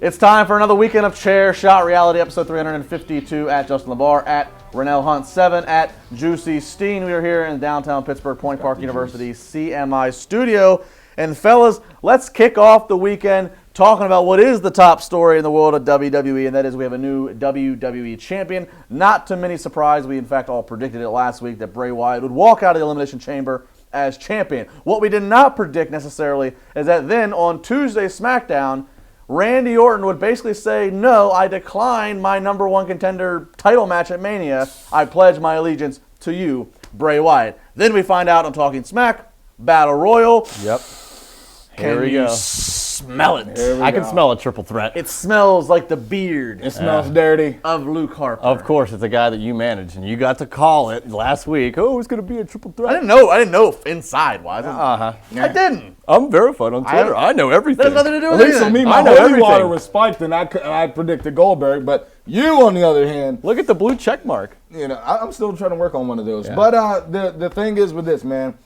It's time for another weekend of Chair Shot Reality, episode 352 at Justin LeBar, at Rennell Hunt 7, at Juicy Steen. We are here in downtown Pittsburgh, Point Park University CMI studio. And fellas, let's kick off the weekend talking about what is the top story in the world of WWE, and that is we have a new WWE champion. Not to many surprise, we in fact all predicted it last week that Bray Wyatt would walk out of the Elimination Chamber as champion. What we did not predict necessarily is that then on Tuesday SmackDown, Randy Orton would basically say, no, I decline my number one contender title match at Mania. I pledge my allegiance to you, Bray Wyatt. Then we find out on Talking Smack, Battle Royal. Yep. Here we go. Smell it. I can smell a triple threat. It smells like the beard. It smells dirty. Of Luke Harper. Of course, it's a guy that you manage, and you got to call it last week. Oh, it's going to be a triple threat. I didn't know inside why. Uh-huh. I didn't. I'm verified on Twitter. I know everything. There's nothing to do At with least for it. me, my holy water was spiked, and I predicted Goldberg. But you, on the other hand, look at the blue check mark. You know, I'm still trying to work on one of those. Yeah. But the thing is with this, man,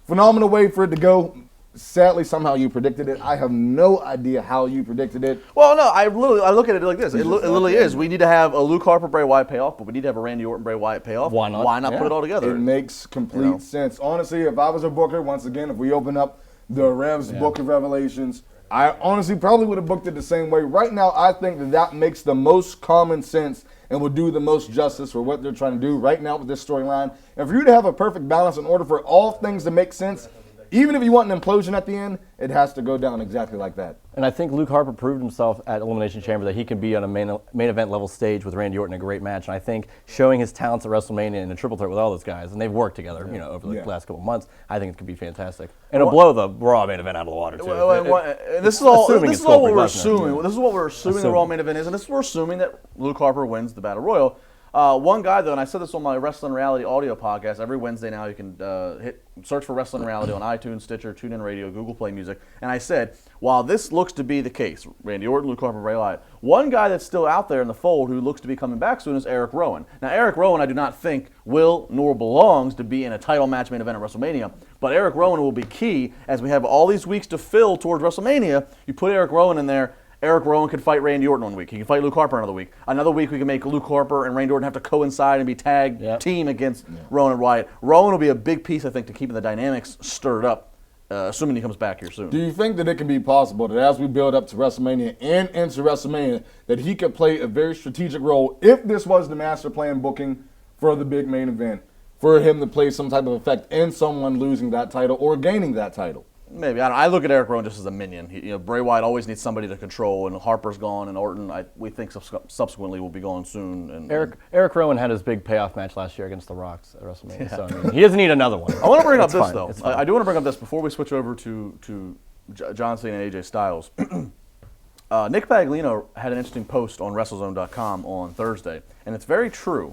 phenomenal way for it to go. Sadly, somehow you predicted it. I have no idea how you predicted it. Well, no, I look at it like this. It literally is. We need to have a Luke Harper Bray Wyatt payoff, but we need to have a Randy Orton Bray Wyatt payoff. Why not? Why not put it all together? It makes complete sense. Honestly, if I was a booker, once again, if we open up the Rev's Book of Revelations, I honestly probably would have booked it the same way. Right now, I think that makes the most common sense and will do the most justice for what they're trying to do right now with this storyline. And for you to have a perfect balance in order for all things to make sense, even if you want an implosion at the end, it has to go down exactly like that. And I think Luke Harper proved himself at Elimination Chamber that he can be on a main event level stage with Randy Orton in a great match. And I think showing his talents at WrestleMania in a triple threat with all those guys, and they've worked together, over the last couple of months, I think it could be fantastic. And it'll blow the Raw main event out of the water too. This is all what we're assuming. This is what we're assuming the Raw main event is, and we're assuming that Luke Harper wins the Battle Royal. One guy, though, and I said this on my Wrestling Reality audio podcast, every Wednesday now you can search for Wrestling Reality on iTunes, Stitcher, TuneIn Radio, Google Play Music, and I said, while this looks to be the case, Randy Orton, Luke Harper, Bray Wyatt, one guy that's still out there in the fold who looks to be coming back soon is Eric Rowan. Now, Eric Rowan I do not think will nor belongs to be in a title match main event at WrestleMania, but Eric Rowan will be key as we have all these weeks to fill towards WrestleMania. You put Eric Rowan in there, Eric Rowan could fight Randy Orton one week. He can fight Luke Harper another week. Another week we can make Luke Harper and Randy Orton have to coincide and be tag team against Rowan and Wyatt. Rowan will be a big piece, I think, to keeping the dynamics stirred up, assuming he comes back here soon. Do you think that it can be possible that as we build up to WrestleMania and into WrestleMania, that he could play a very strategic role if this was the master plan booking for the big main event, for him to play some type of effect in someone losing that title or gaining that title? Maybe. I look at Eric Rowan just as a minion. Bray Wyatt always needs somebody to control, and Harper's gone, and Orton, we think subsequently will be gone soon. And Eric Rowan had his big payoff match last year against the Rocks at WrestleMania, so he doesn't need another one. I want to bring up this, though. I do want to bring up this before we switch over to John Cena and AJ Styles. Nick Paglino had an interesting post on WrestleZone.com on Thursday, and it's very true,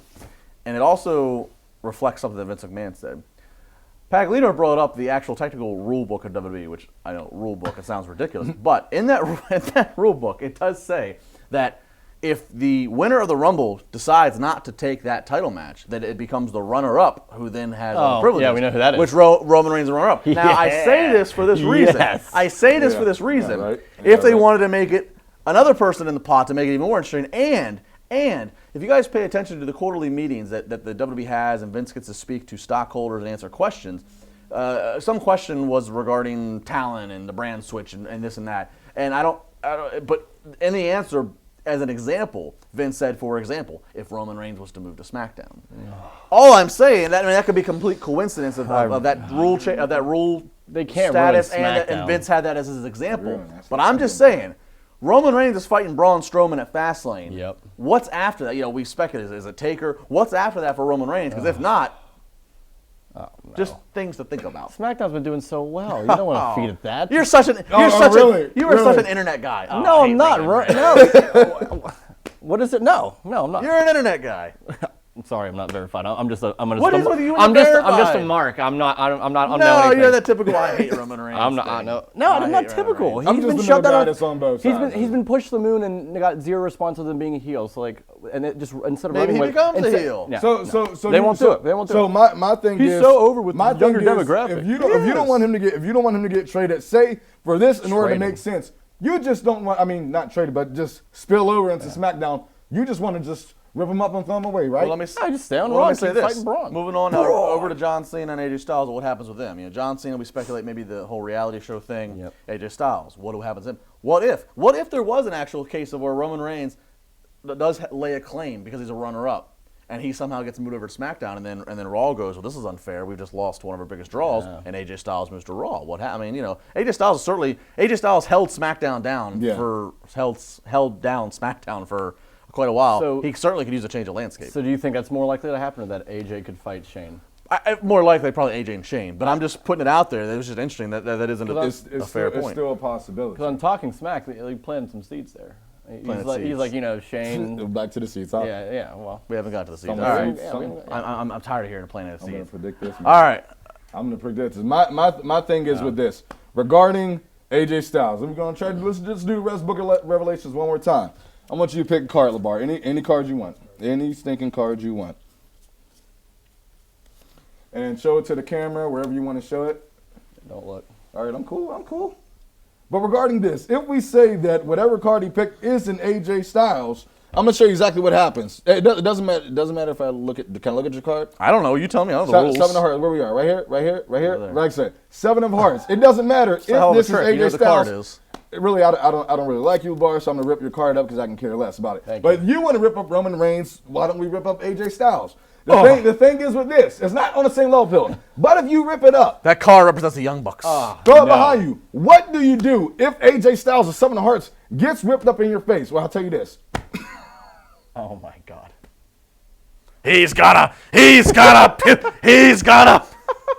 and it also reflects something that Vince McMahon said. Paglino brought up the actual technical rule book of WWE, which I know, rule book, it sounds ridiculous. But in that rule book, it does say that if the winner of the Rumble decides not to take that title match, that it becomes the runner-up who then has all the privileges. Yeah, we know who that is. Which Roman Reigns is the runner-up. Now, I say this for this reason. Yes. I say this for this reason. Yeah, right. If they wanted to make it another person in the pot to make it even more interesting, and if you guys pay attention to the quarterly meetings that the WWE has and Vince gets to speak to stockholders and answer questions, some question was regarding talent and the brand switch and this and that. And but in the answer, as an example, Vince said, for example, if Roman Reigns was to move to SmackDown. All I'm saying, that could be complete coincidence of that rule they can't status, ruin and Vince had that as his example. Yeah, but I'm just saying, Roman Reigns is fighting Braun Strowman at Fastlane. Yep. What's after that? We speculate, is it Taker? What's after that for Roman Reigns? Because if not, just things to think about. SmackDown's been doing so well. You don't want to feed at that. You're such an such an internet guy. No, I'm not. No. What is it? No, I'm not. You're an internet guy. I'm sorry, I'm not verified. I'm just a mark. I'm not. No, you're that typical. I hate Roman Reigns. I'm not typical. He's been shoved out on both sides. He's been pushed to the moon and got zero response to them being a heel. So and it just instead of maybe running he becomes a heel. Yeah, so they won't do it. They won't do it. So my thing is, he's so over with my the younger thing is, demographic. If you don't want him to get traded, say for this in order to make sense. You just don't want, I mean, not trade it, but just spill over into SmackDown. You just want to just rip them up and throw them away, right? Well, just stay on Raw. Raw. Let me say this. Fighting Braun. Moving on over to John Cena and AJ Styles. What happens with them? John Cena, we speculate maybe the whole reality show thing. Yep. AJ Styles. What happens to him? What if there was an actual case of where Roman Reigns does lay a claim because he's a runner-up, and he somehow gets moved over to SmackDown, and then Raw goes, well, this is unfair. We've just lost one of our biggest draws, and AJ Styles moves to Raw. What happened? I mean, AJ Styles held SmackDown down held down SmackDown for quite a while. So he certainly could use a change of landscape. So do you think that's more likely to happen, or that AJ could fight Shane? More likely, probably AJ and Shane. But I'm just putting it out there. It was just interesting that isn't a fair point. It's still a possibility. Because I'm talking smack, they planted some seeds there. He's like, Shane. Back to the seats. Yeah. Well, we haven't got to the seeds. All right. I'm tired of hearing Planet of Seeds. I'm going to predict this. Man. All right. I'm going to predict this. My thing is with this regarding AJ Styles. We're going to try to let's just do the rest book of Revelations one more time. I want you to pick a card, LeBar. Any card you want. Any stinking card you want. And show it to the camera wherever you want to show it. Don't look. All right, I'm cool. But regarding this, if we say that whatever card he picked is an AJ Styles, I'm gonna show you exactly what happens. It doesn't matter. It doesn't matter if I look at. Can I look at your card? I don't know. You tell me. I don't know the rules. 7 of hearts. Where we are? Right here. Like I said, 7 of hearts. It doesn't matter if this is AJ Styles. Card is. Really, I don't really like you, Bar, so I'm gonna rip your card up because I can care less about it. But if you want to rip up Roman Reigns, why don't we rip up AJ Styles? The thing is with this, it's not on the same level field. But if you rip it up, that card represents the Young Bucks. Throw it behind you. What do you do if AJ Styles of 7 of Hearts gets ripped up in your face? Well, I'll tell you this. Oh my God. He's gotta.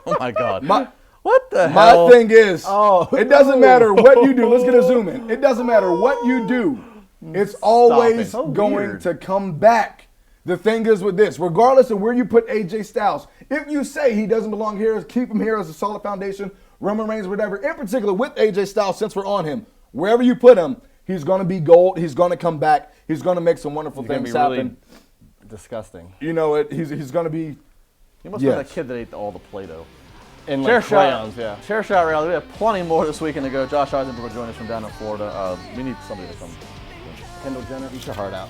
Oh my God. What the hell? My thing is, it doesn't matter what you do. Let's get a zoom in. It doesn't matter what you do. It's always going to come back. The thing is with this, regardless of where you put AJ Styles, if you say he doesn't belong here, keep him here as a solid foundation, Roman Reigns, whatever, in particular with AJ Styles, since we're on him, wherever you put him, he's going to be gold. He's going to come back. He's going to make some wonderful things happen. Really disgusting. He's going to be. He must be that kid that ate all the Play-Doh. And like crayons, Chair shot reality. We have plenty more this weekend to go. Josh Eisenberg will join us from down in Florida. We need somebody to come. Kendall Jenner, eat your heart out.